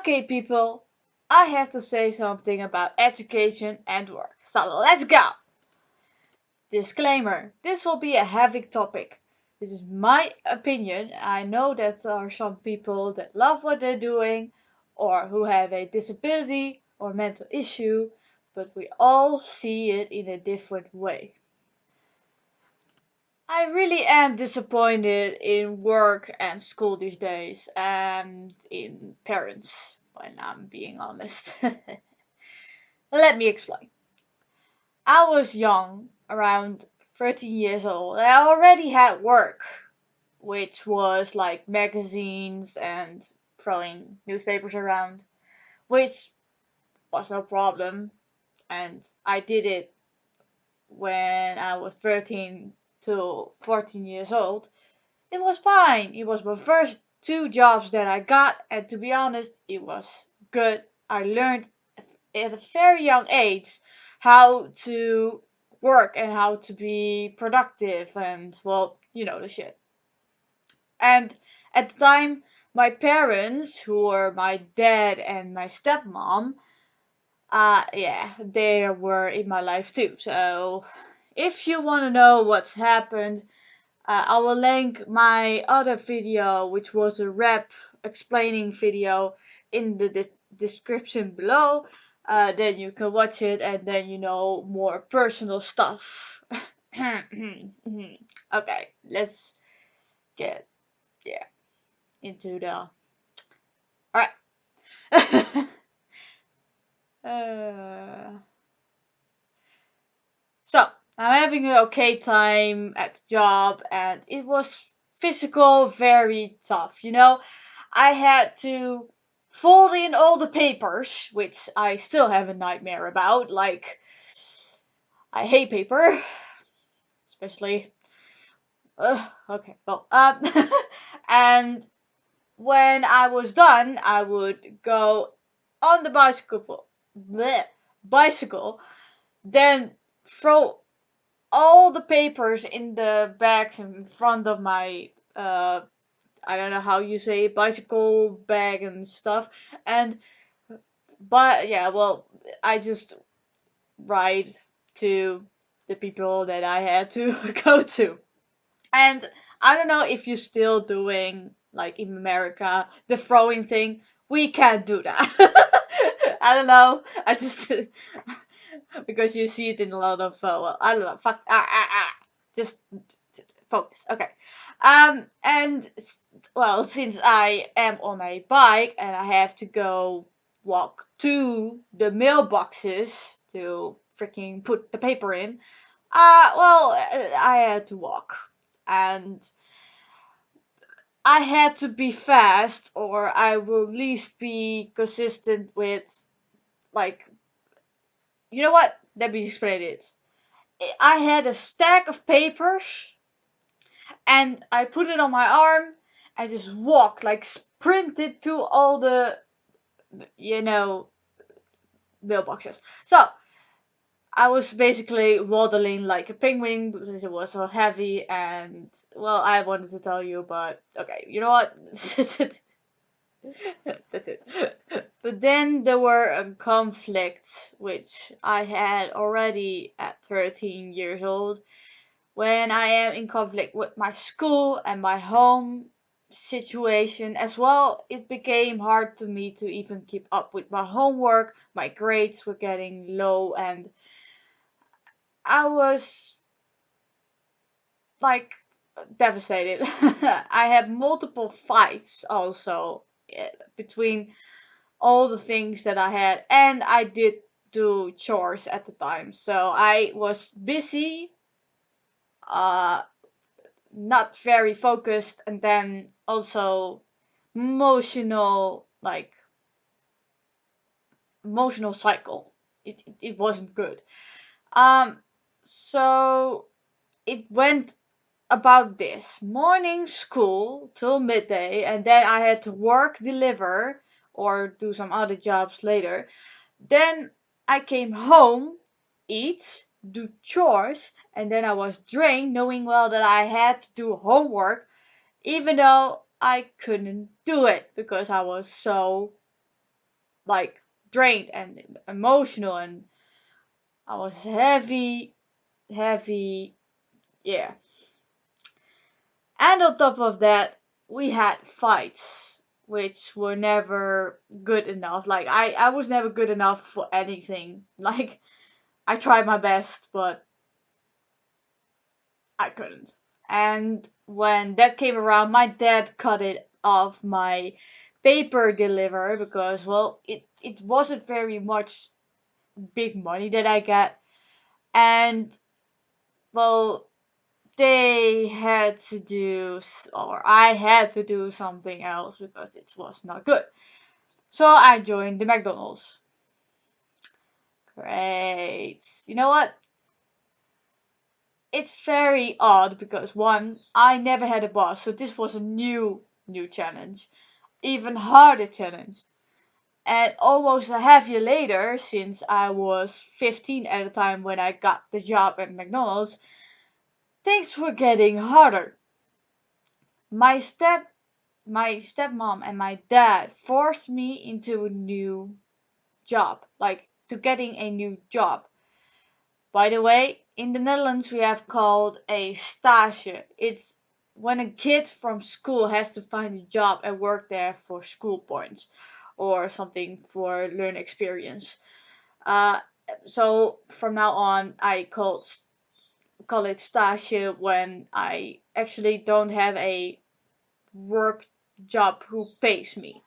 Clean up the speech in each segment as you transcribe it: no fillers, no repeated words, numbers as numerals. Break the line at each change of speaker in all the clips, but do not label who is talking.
Okay, people, I have to say something about education and work. So let's go! Disclaimer: this will be a heavy topic. This is my opinion. I know that there are some people that love what they're doing, or who have a disability or mental issue, but we all see it in a different way. I really am disappointed in work and school these days, and in parents, when I'm being honest. Let me explain. I was young, around 13 years old. I already had work, which was like magazines and throwing newspapers around, which was no problem. And I did it when I was 13 to 14 years old. It was fine. It was my first two jobs that I got, and to be honest, it was good. I learned at a very young age how to work and how to be productive, and well, you know the shit. And at the time, my parents, who were my dad and my stepmom, yeah, they were in my life too. So if you want to know what's happened, I will link my other video, which was a rap explaining video, in the description below. Then you can watch it and then you know more personal stuff. Okay, let's get, yeah, into the. Alright. uh, so, I'm having an okay time at the job, and it was physical very tough, you know? I had to fold in all the papers, which I still have a nightmare about. Like, I hate paper, especially. Okay, well, and when I was done, I would go on the bleh, bicycle, then throw all the papers in the bags in front of my I don't know how you say it, bicycle bag and stuff. And but yeah, well, I just ride to the people that I had to go to. And I don't know if you're still doing, like in America, the throwing thing. We can't do that. I don't know. I just because you see it in a lot of well, I don't know. Fuck. Just focus. Okay. And well, since I am on a bike and I have to go walk to the mailboxes to freaking put the paper in, I had to walk, and I had to be fast, or I will at least be consistent with, like, you know what? Let me explain it. I had a stack of papers, and I put it on my arm and just walked, like sprinted to all the, you know, mailboxes. So I was basically waddling like a penguin because it was so heavy, and well, I wanted to tell you, but okay, you know what? That's it. But then there were conflicts which I had already at 13 years old, when I am in conflict with my school and my home situation as well. It became hard to me to even keep up with my homework. My grades were getting low, and I was like devastated. I had multiple fights also, between all the things that I had, and I did do chores at the time. So I was busy, uh not very focused, and then also emotional, like emotional cycle. It wasn't good. Um so it went about this: morning school till midday, and then I had to work, deliver, or do some other jobs later. Then I came home, eat, do chores, and then I was drained, knowing well that I had to do homework, even though I couldn't do it because I was so like drained and emotional, and I was heavy, heavy, yeah. And on top of that, we had fights, which were never good enough. Like, I was never good enough for anything. Like, I tried my best, but I couldn't. And when that came around, my dad cut it off my paper deliver because, well, it wasn't very much big money that I got. And, well, they had to do, or I had to do something else because it was not good. So I joined the McDonald's. Great. You know what? It's very odd because one, I never had a boss, so this was a new challenge, even harder challenge. And almost a half year later, since I was 15 at the time when I got the job at McDonald's, things were getting harder. My step my stepmom and my dad forced me into a new job, like to getting a new job. By the way, in the Netherlands we have called a stage. It's when a kid from school has to find a job and work there for school points or something for learn experience. Uh, so from now on, call it stage when I actually don't have a work job who pays me.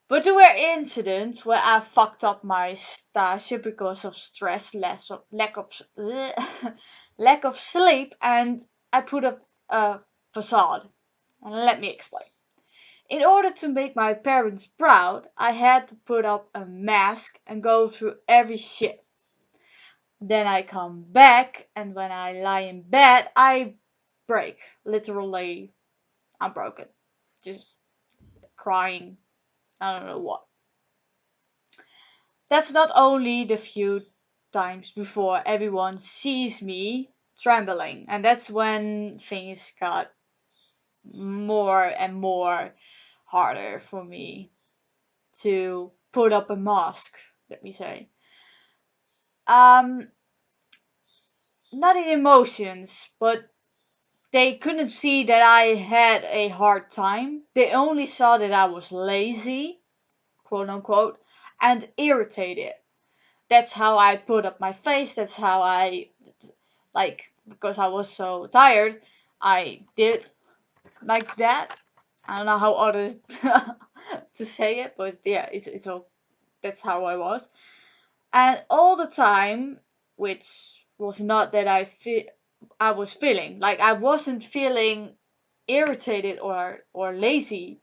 But there were incidents where I fucked up my stage because of stress, lack of sleep, and I put up a facade. And let me explain. In order to make my parents proud, I had to put up a mask and go through every shit. Then I come back, and when I lie in bed, I break. Literally, I'm broken. Just crying. I don't know what. That's not only the few times before everyone sees me trembling, and that's when things got more and more harder for me to put up a mask, let me say. Um, Not in emotions, but they couldn't see that I had a hard time. They only saw that I was lazy, quote unquote, and irritated. That's how I put up my face. That's how I, like, because I was so tired, I did like that. I don't know how others to say it, but yeah, it's all, that's how I was. And all the time, which was not that I was feeling like I wasn't feeling irritated or lazy,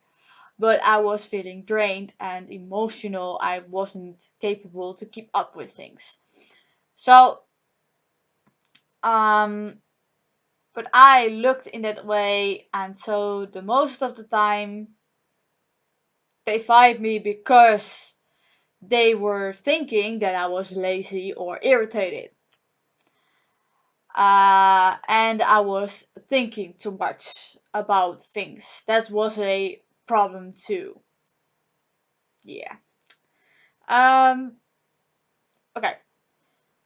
but I was feeling drained and emotional. I wasn't capable to keep up with things. So, um, but I looked in that way, and so the most of the time they fired me because they were thinking that I was lazy or irritated. And I was thinking too much about things. That was a problem too. Yeah. Um. Okay.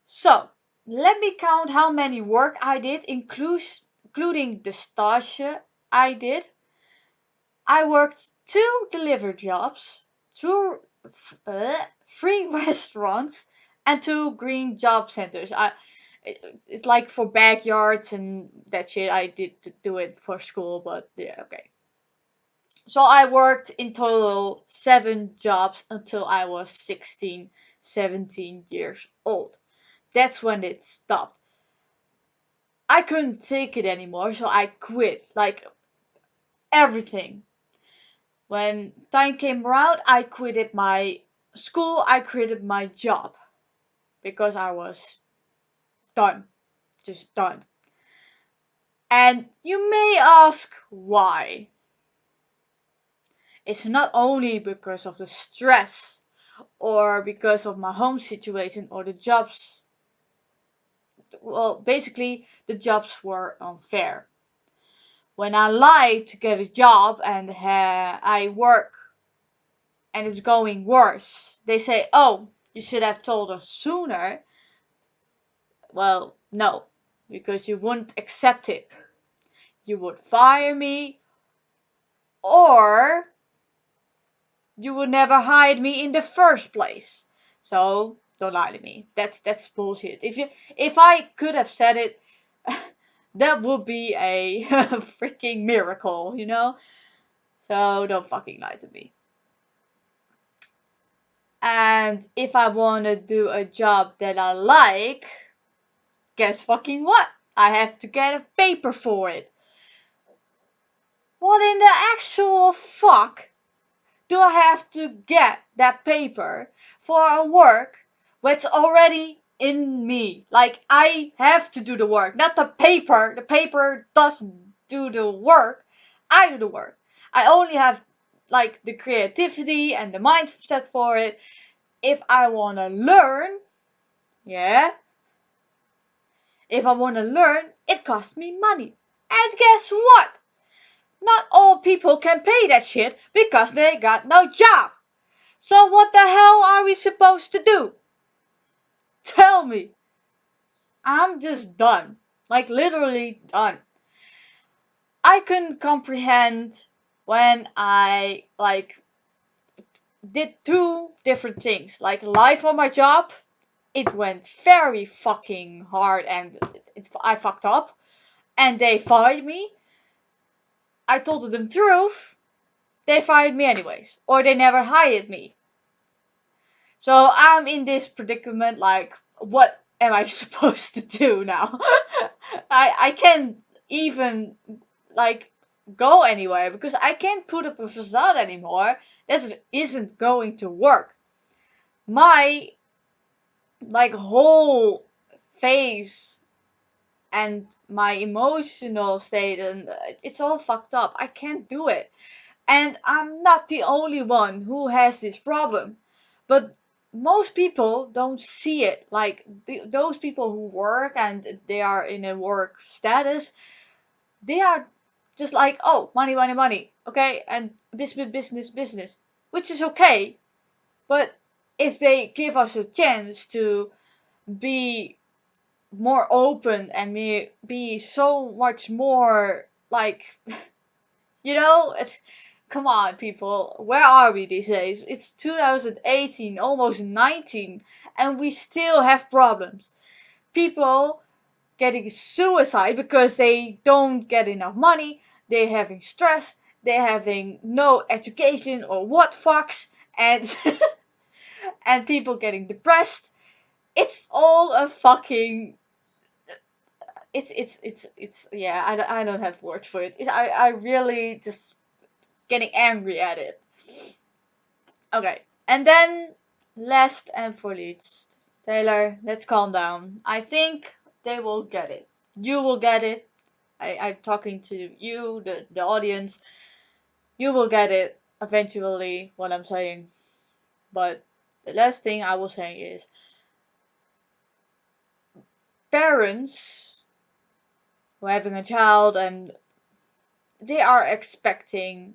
So let me count how many work I did, including the stage I did. I worked two delivery jobs, two three restaurants, and two green job centers. It's like for backyards and that shit. I did do it for school, but yeah, okay. So I worked in total 7 jobs until I was 16, 17 years old. That's when it stopped. I couldn't take it anymore, so I quit. Like everything. When time came around, I quitted my school, I quitted my job because I was done, just done. And you may ask why. It's not only because of the stress or because of my home situation or the jobs. Well, basically, the jobs were unfair. When I lied to get a job and I work and it's going worse, they say, oh, you should have told us sooner. Well, no, because you wouldn't accept it. You would fire me, or you would never hire me in the first place. So don't lie to me. That's bullshit. If I could have said it, that would be a freaking miracle, you know? So don't fucking lie to me. And if I want to do a job that I like, guess fucking what? I have to get a paper for it. What in the actual fuck do I have to get that paper for a work that's already in me? Like, I have to do the work, not the paper. The paper doesn't do the work. I do the work. I only have like the creativity and the mindset for it. If I want to learn, yeah, if I want to learn, it costs me money. And guess what? Not all people can pay that shit because they got no job. So what the hell are we supposed to do? Tell me. I'm just done. Like, literally done. I couldn't comprehend when I did two different things. Like, life on my job, it went very fucking hard and I fucked up. And they fired me. I told them the truth. They fired me anyways. Or they never hired me. So I'm in this predicament, like, what am I supposed to do now? I can't even, like, go anywhere because I can't put up a facade anymore. This isn't going to work. My, like, whole face and my emotional state, and it's all fucked up. I can't do it. And I'm not the only one who has this problem. But most people don't see it. Like, those people who work and they are in a work status, they are just like, oh, money, money, money. Okay, and business, business, business. Which is okay. But if they give us a chance to be more open and be so much more like, you know, come on, people. Where are we these days? It's 2018, almost 19, and we still have problems. People getting suicide because they don't get enough money, they're having stress, they're having no education or what fucks, and and people getting depressed. It's all a fucking it's yeah, I don't have words for it. I really just getting angry at it. Okay, and then last and for least, Taylor, let's calm down. I think they will get it. You will get it. I'm talking to you, the audience. You will get it eventually, what I'm saying. But the last thing I will say is parents who are having a child and they are expecting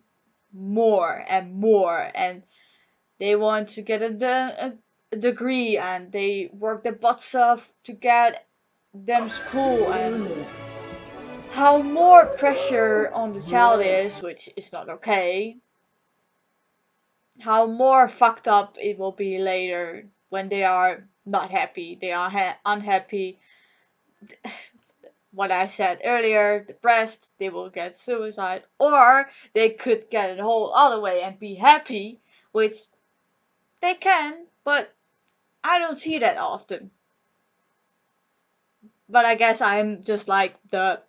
more and more, and they want to get a degree and they work their butts off to get them school, and how more pressure on the child is, which is not okay, how more fucked up it will be later when they are not happy, they are unhappy. What I said earlier, depressed, they will get suicide, or they could get it a whole other way and be happy, which they can, but I don't see that often. But I guess I'm just like the,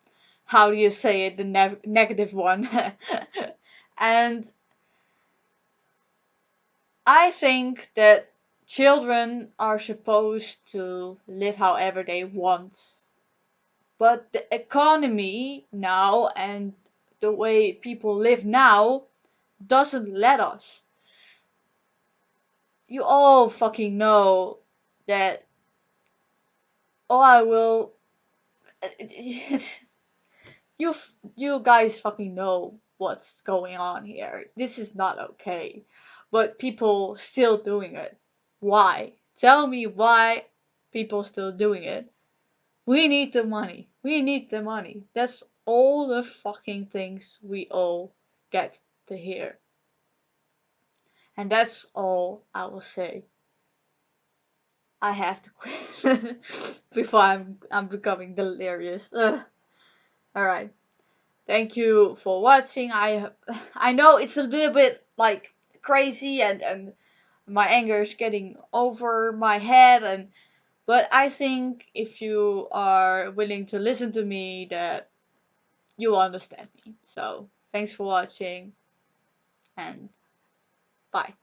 how do you say it, the negative one. And I think that children are supposed to live however they want. But the economy now and the way people live now doesn't let us. You all fucking know that. Oh, I will. You guys fucking know what's going on here. This is not okay. but people still doing it. Why? Tell me why people still doing it. We need the money. We need the money. That's all the fucking things we all get to hear. And that's all I will say. I have to quit before I'm becoming delirious. Ugh. All right. Thank you for watching. I know it's a little bit like crazy, and my anger is getting over my head, and but I think if you are willing to listen to me, that you will understand me. So thanks for watching, and bye.